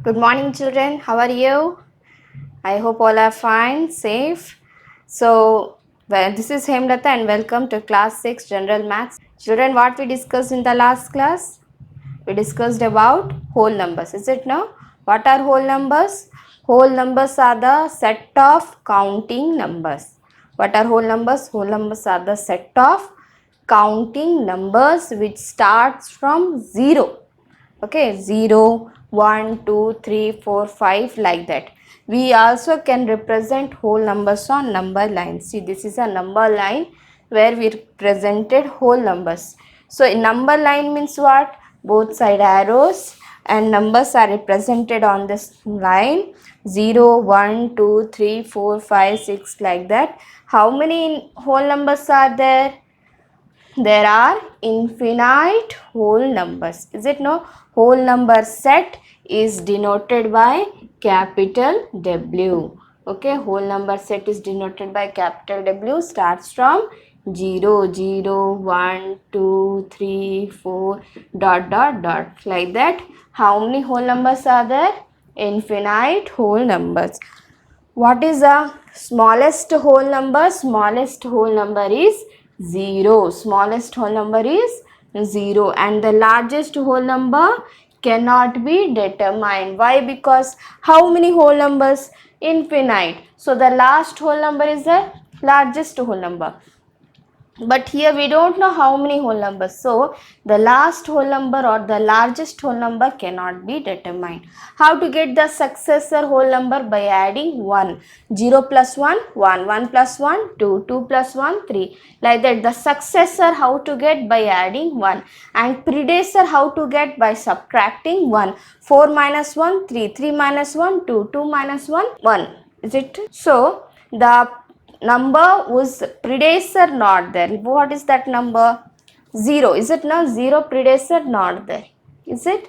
Good morning, children. How are you? I hope all are fine, safe. This is Hemlata and welcome to class 6 General Maths. Children, what we discussed in the last class? We discussed about whole numbers. Is it now? What are whole numbers? Whole numbers are the set of counting numbers. What are whole numbers? Whole numbers are the set of counting numbers which starts from 0. Okay, 0, 1, 2, 3, 4, 5, like that. We also can represent whole numbers on number line. See, this is a number line where we represented whole numbers. So in number line means what? Both side arrows and numbers are represented on this line. 0, 1, 2, 3, 4, 5, 6, like that. How many whole numbers are there? There are infinite whole numbers. Is it no? Whole number set is denoted by capital W. Okay, whole number set is denoted by capital W, starts from 0, 0, 1, 2, 3, 4, dot, dot, dot, like that. How many whole numbers are there? Infinite whole numbers. What is the smallest whole number? Smallest whole number is 0. Smallest whole number is 0. And the largest whole number cannot be determined. Why? Because how many whole numbers? Infinite. So the last whole number is the largest whole number. But here we don't know how many whole numbers. So the last whole number or the largest whole number cannot be determined. How to get the successor whole number? By adding 1. 0 plus 1, 1. 1 plus 1, 2. 2 plus 1, 3. Like that. The successor how to get? By adding 1. And predecessor how to get? By subtracting 1. 4 minus 1, 3. 3 minus 1, 2. 2 minus 1, 1. Is it? So the number was predecessor not there. What is that number? 0. Is it now? 0 predecessor not there. Is it?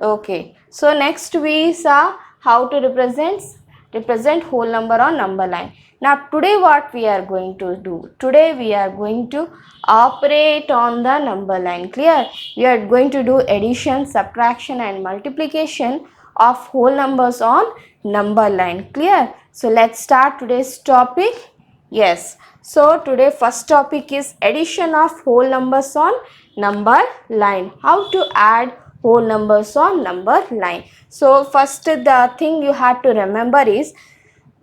Okay. So next we saw how to represent whole number on number line. Now today what we are going to do? Today we are going to operate on the number line. Clear? We are going to do addition, subtraction and multiplication of whole numbers on number line. Clear? So let's start today's topic. Yes, so today first topic is addition of whole numbers on number line. How to add whole numbers on number line. So first the thing you have to remember is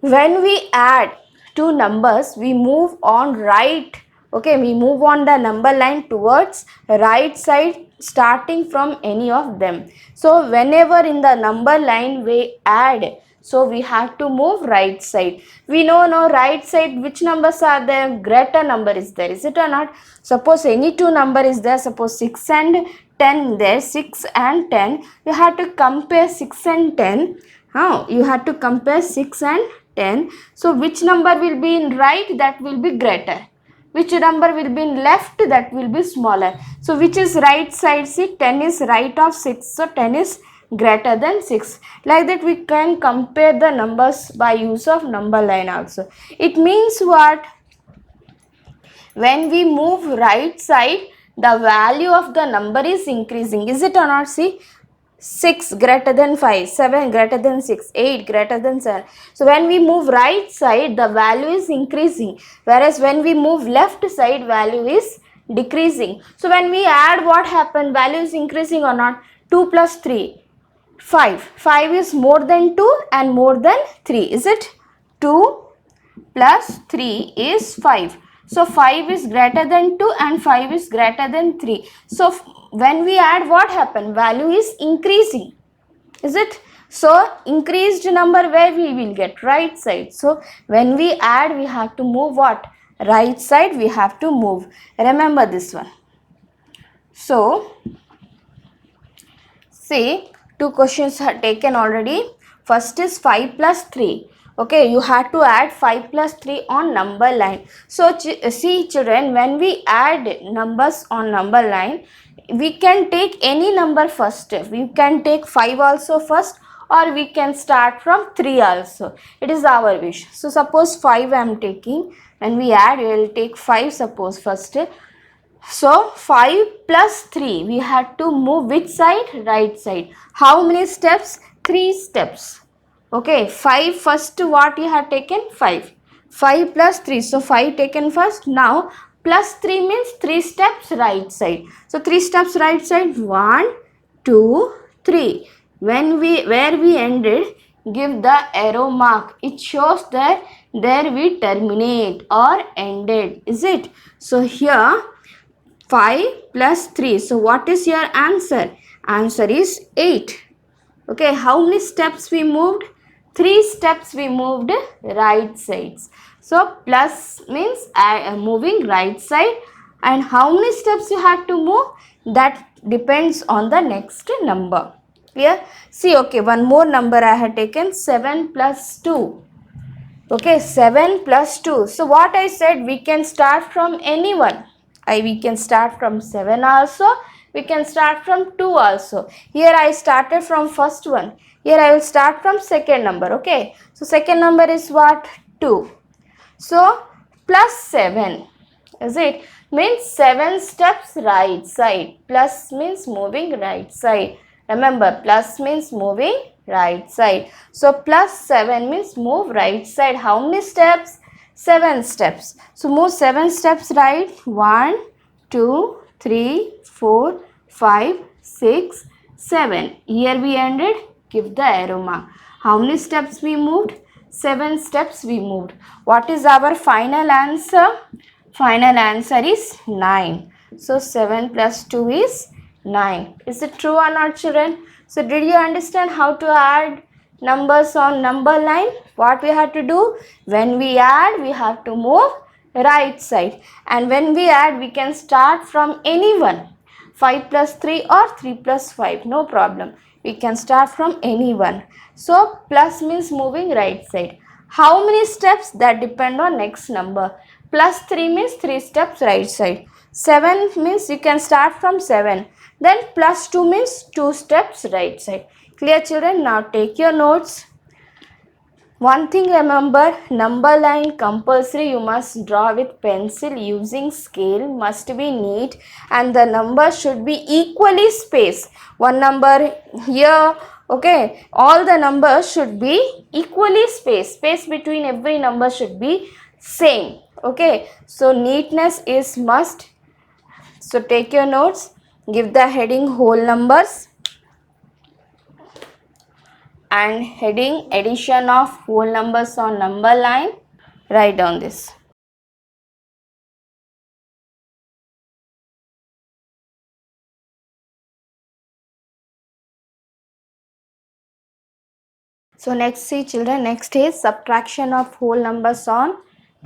when we add two numbers, we move on right. Okay, we move on the number line towards right side starting from any of them. So whenever in the number line we add, so we have to move right side. We know now right side which numbers are there? Greater number is there. Is it or not? Suppose any two number is there. Suppose 6 and 10 there. 6 and 10. You have to compare 6 and 10. You have to compare 6 and 10. So which number will be in right? That will be greater. Which number will be in left? That will be smaller. So which is right side? See, 10 is right of 6. So 10 is greater than 6. Like that we can compare the numbers by use of number line also. It means what? When we move right side, the value of the number is increasing. Is it or not? See, 6 greater than 5, 7 greater than 6, 8 greater than 7. So when we move right side, the value is increasing. Whereas when we move left side, value is decreasing. So when we add, what happened? Value is increasing or not? 2 plus 3. 5. 5 is more than 2 and more than 3. Is it? 2 plus 3 is 5. So 5 is greater than 2 and 5 is greater than 3. So when we add, what happened? Value is increasing. Is it? So increased number where we will get? Right side. So when we add, we have to move what? Right side we have to move. Remember this one. So see, two questions are taken already. First is 5 plus 3. Okay, you have to add 5 plus 3 on number line. So see children, when we add numbers on number line, we can take any number first. We can take 5 also first, or we can start from 3 also. It is our wish. So suppose 5 I am taking. When we add, we will take 5 suppose first. So 5 plus 3, we have to move which side? Right side. How many steps? 3 steps. Okay, 5 first, what you have taken? 5. 5 plus 3. So 5 taken first. Now plus 3 means 3 steps right side. So 3 steps right side. 1, 2, 3. Where we ended, give the arrow mark. It shows that there we terminate or ended. Is it? So here 5 plus 3. So what is your answer? Answer is 8. Okay, how many steps we moved? 3 steps we moved right sides. So plus means moving right side, and how many steps you have to move? That depends on the next number. Clear? See, okay, one more number I have taken, 7 plus 2. Okay, 7 plus 2. So what I said, we can start from anyone. We can start from 7 also. We can start from 2 also. Here I started from first one. Here I will start from second number. Okay. So second number is what? 2. So plus 7. Is it? Means 7 steps right side. Plus means moving right side. Remember, plus means moving right side. So plus 7 means move right side. How many steps? 7 steps. So move 7 steps right. 1, 2, 3, 4, 5, 6, 7. Here we ended. Give the arrow mark. How many steps we moved? 7 steps we moved. What is our final answer? Final answer is 9. So 7 plus 2 is 9. Is it true or not, children? So did you understand how to add numbers on number line? What we have to do? When we add, we have to move right side. And when we add, we can start from anyone. 5 plus 3 or 3 plus 5. No problem. We can start from anyone. So plus means moving right side. How many steps? That depend on next number. Plus 3 means 3 steps right side. 7 means you can start from 7. Then plus 2 means 2 steps right side. Clear, children? Now take your notes. One thing remember, number line compulsory you must draw with pencil using scale, must be neat, and the number should be equally spaced. One number here, okay, all the numbers should be equally spaced. Space between every number should be same. Okay, so neatness is must. So take your notes, give the heading whole numbers and heading addition of whole numbers on number line. Write down this. So next, see children, next is subtraction of whole numbers on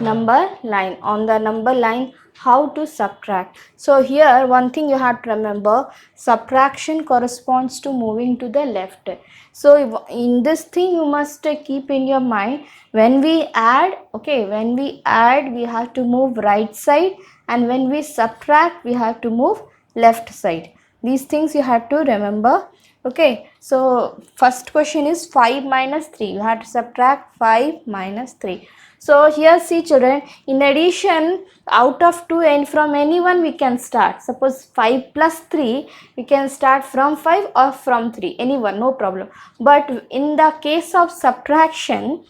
number line. On the number line, how to subtract. So here one thing you have to remember, subtraction corresponds to moving to the left. So in this thing you must keep in your mind, when we add, okay, when we add we have to move right side, and when we subtract we have to move left side. These things you have to remember. Okay, so first question is 5 minus 3. You have to subtract 5 minus 3. So here see children, in addition, out of 2 and from anyone we can start. Suppose 5 plus 3, we can start from 5 or from 3. Anyone, no problem. But in the case of subtraction,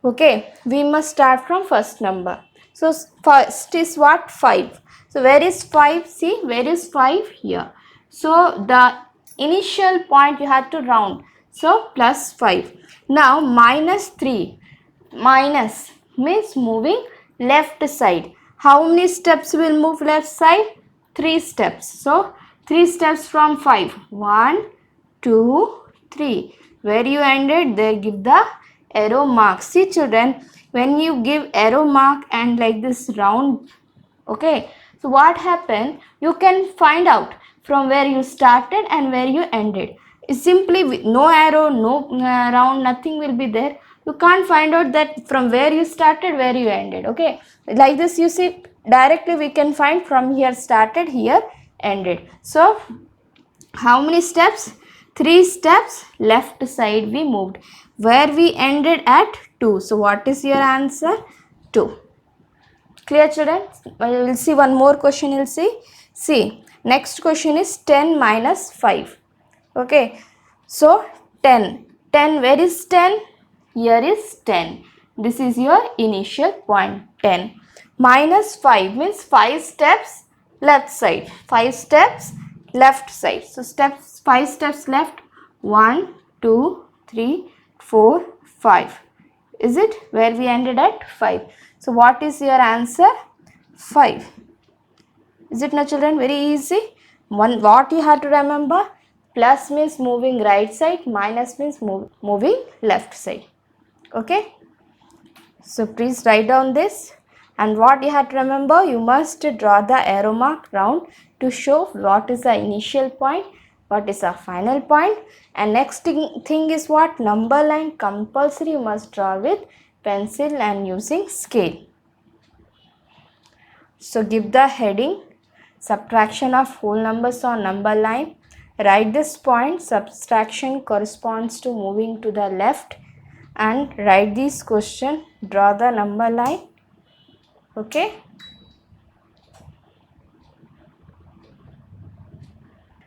okay, we must start from first number. So first is what? 5. So where is 5? See, where is 5? Here. So the initial point you have to round. So plus 5. Now minus 3. Minus means moving left side. How many steps will move left side? 3 steps. So 3 steps from 5. 1, 2, 3. Where you ended, there give the arrow mark. See children, when you give arrow mark and like this round, okay, so what happened, you can find out from where you started and where you ended. It's simply with no arrow, no round, nothing will be there. You can't find out that from where you started, where you ended. Okay, like this you see, directly we can find from here started, here ended. So how many steps? 3 steps left side we moved, where we ended at 2. So what is your answer? 2. Clear children? We will see one more question. You'll see next question is 10 minus 5. Okay, so 10 10, where is 10? Here is 10. This is your initial point, 10. Minus 5 means 5 steps left side. 5 steps left side. So 5 steps left. 1, 2, 3, 4, 5. Is it? Where we ended at 5. So what is your answer? 5. Is it now, children? Very easy. What you have to remember? Plus means moving right side, minus means moving left side. Okay. So please write down this. And what you have to remember? You must draw the arrow mark round to show what is the initial point, what is the final point. And next thing is what? Number line compulsory you must draw with pencil and using scale. So give the heading, subtraction of whole numbers on number line. Write this point, subtraction corresponds to moving to the left, and write this question, draw the number line. Okay.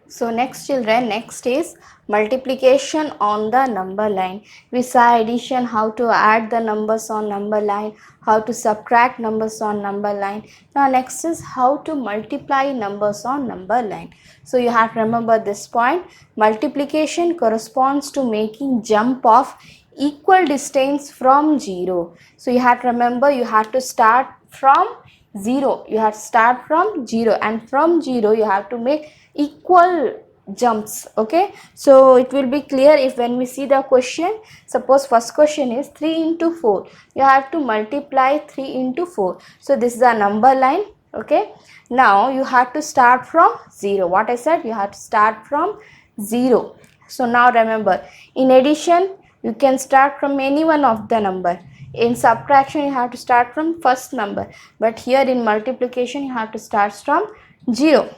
So next, children, next is multiplication on the number line. We saw addition, how to add the numbers on number line, how to subtract numbers on number line. Now next is how to multiply numbers on number line. So you have to remember this point. Multiplication corresponds to making jump of equal distance from 0. So you have to remember, you have to start from 0. You have to start from 0, and from 0 you have to make equal jumps. Okay, so it will be clear if when we see the question. Suppose first question is 3 into 4. You have to multiply 3 into 4. So this is a number line. Okay, now you have to start from 0. What I said, you have to start from 0. So now remember, in addition you can start from any one of the number. In subtraction you have to start from first number, but here in multiplication you have to start from 0.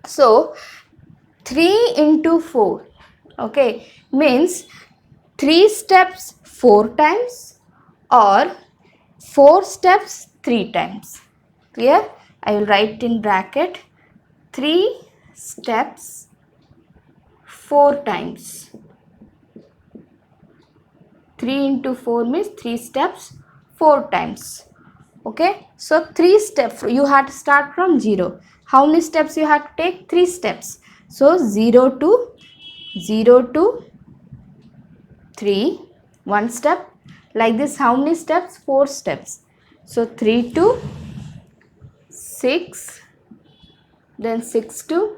So 3 into 4, okay, means 3 steps 4 times or 4 steps 3 times. Clear? I will write in bracket 3 steps 4 times. 3 into 4 means 3 steps 4 times. Okay, so 3 steps, you have to start from 0. How many steps you have to take? 3 steps. So 0 to 3, 1 step. Like this, how many steps? 4 steps. So 3 to 6, then 6 to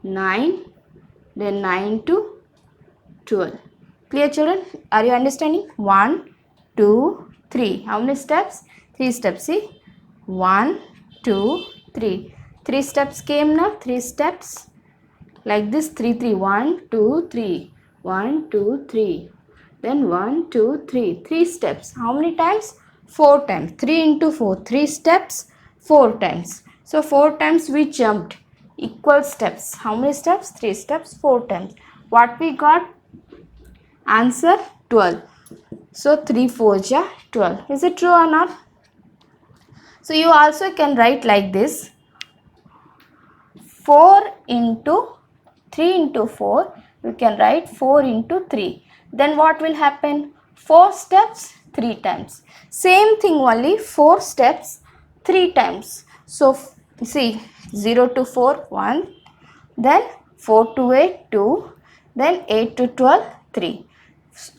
9, then 9 to 12. Clear, children? Are you understanding? 1, 2, 3. How many steps? 3 steps. See, 1, 2, 3. 3 steps came now. 3 steps. Like this, 3, 3. 1, 2, 3. 1, 2, 3. Then 1, 2, 3. 3 steps. How many times? 4 times. 3 into 4. 3 steps. 4 times. So 4 times we jumped. Equal steps. How many steps? 3 steps. 4 times. What we got? Answer 12. So 3 4s are 12. Is it true or not? So you also can write like this. 4 into 3 into 4. You can write 4 into 3. Then what will happen? 4 steps 3 times. Same thing, only 4 steps 3 times. So see, 0 to 4 1. Then 4 to 8 2. Then 8 to 12 3.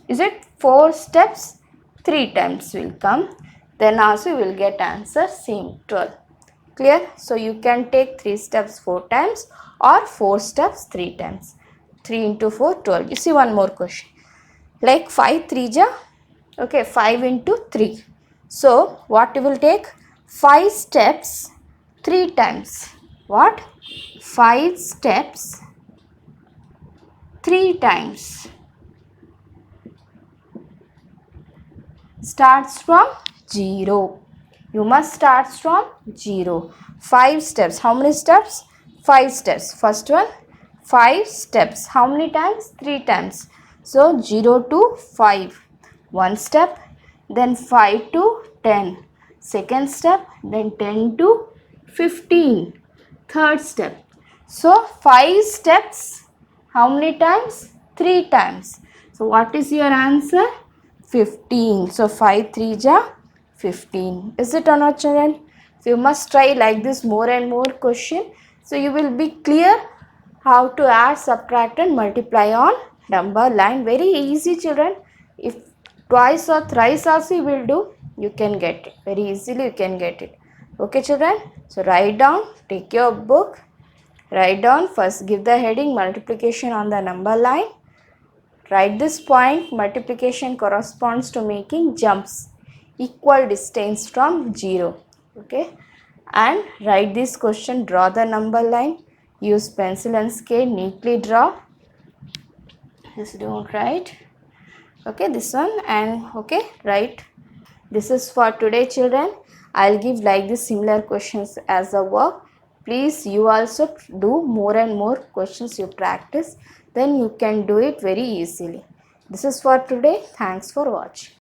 Is it 4 steps 3 times will come? Then also you will get answer same 12. Clear? So you can take 3 steps 4 times or 4 steps 3 times. 3 into 4 12. You see one more question. Like 5 3 ja. Okay, 5 into 3. So what you will take? 5 steps 3 times. What? 5 steps 3 times. Starts from 0. You must start from 0. 5 steps. How many steps? 5 steps. First one, 5 steps. How many times? 3 times. So 0 to 5. 1 step. Then 5 to 10. Second step. Then 10 to 15. Third step. So 5 steps. How many times? 3 times. So what is your answer? 15. So 5 3 ja 15. Is it or not, children? So you must try like this more and more question. So you will be clear how to add, subtract and multiply on number line. Very easy, children. If twice or thrice also you will do, you can get it. Very easily you can get it. Okay, children? So write down, take your book, write down, first give the heading multiplication on the number line. Write this point, multiplication corresponds to making jumps equal distance from 0. Okay, and write this question, draw the number line, use pencil and scale, neatly draw. Just don't write. Okay, this one, and okay, write. This is for today, children. I'll give like this similar questions as a work. Please, you also do more and more questions you practice, then you can do it very easily. This is for today. Thanks for watching.